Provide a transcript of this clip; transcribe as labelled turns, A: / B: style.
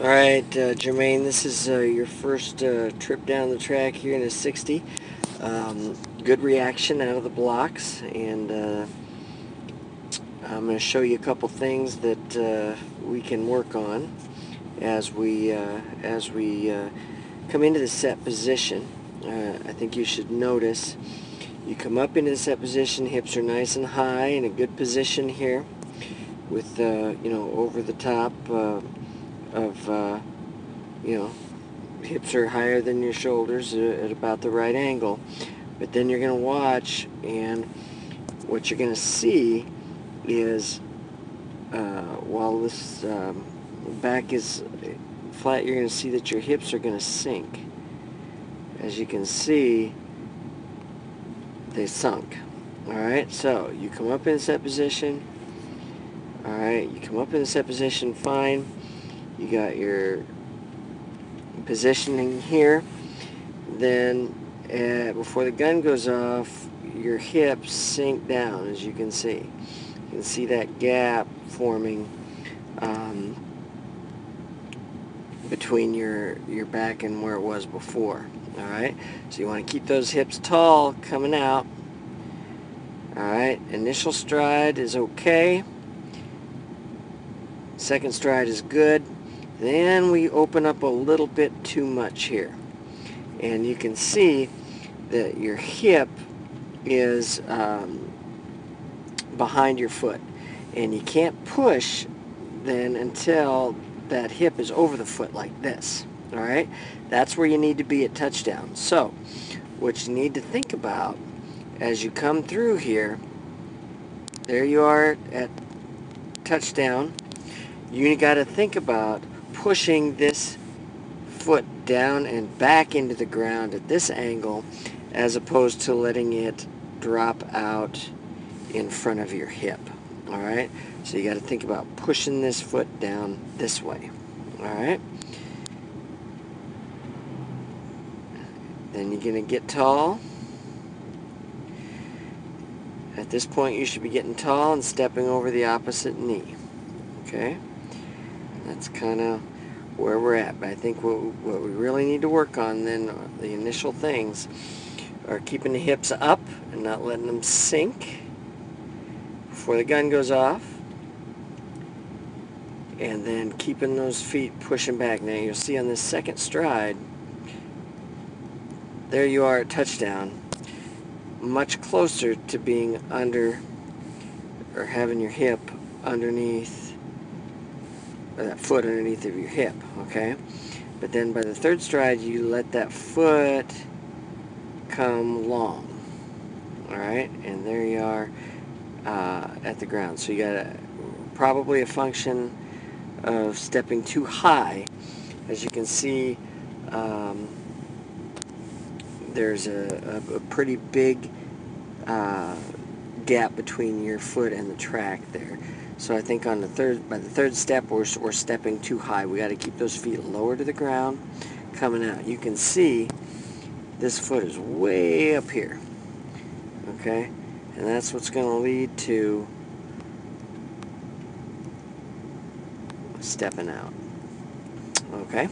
A: Alright, Jermaine, this is your first trip down the track here in a 60. Good reaction out of the blocks, and I'm going to show you a couple things that we can work on as we come into the set position. I think you should notice you come up into the set position, hips are nice and high in a good position here with over the top of hips are higher than your shoulders at about the right angle. But then you're going to watch, and what you're going to see is while this back is flat, you're going to see that your hips are going to sink. As you can see, they sunk. Alright, so you come up in set position. Alright, you come up in set position, fine. You got your positioning here. Then before the gun goes off, your hips sink down, as you can see. You can see that gap forming between your back and where it was before. Alright, so you want to keep those hips tall coming out. Alright, initial stride is okay. Second stride is good. Then we open up a little bit too much here. And you can see that your hip is behind your foot. And you can't push then until that hip is over the foot like this. Alright? That's where you need to be at touchdown. So, what you need to think about as you come through here, there you are at touchdown. You got to think about pushing this foot down and back into the ground at this angle, as opposed to letting it drop out in front of your hip. Alright, so you got to think about pushing this foot down this way. Alright, then you're going to get tall. At this point you should be getting tall and stepping over the opposite knee. Okay, that's kind of where we're at. But I think what we really need to work on then, the initial things, are keeping the hips up and not letting them sink before the gun goes off, and then keeping those feet pushing back. Now you'll see on this second stride, there you are at touchdown, much closer to being under, or having your hip underneath, or that foot underneath of your hip, okay? But then by the third stride, you let that foot come long. Alright, and there you are at the ground. So you got probably a function of stepping too high. As you can see, there's a pretty big gap between your foot and the track there. So I think on by the third step, we're stepping too high. We got to keep those feet lower to the ground, coming out. You can see this foot is way up here. Okay, and that's what's going to lead to stepping out. Okay.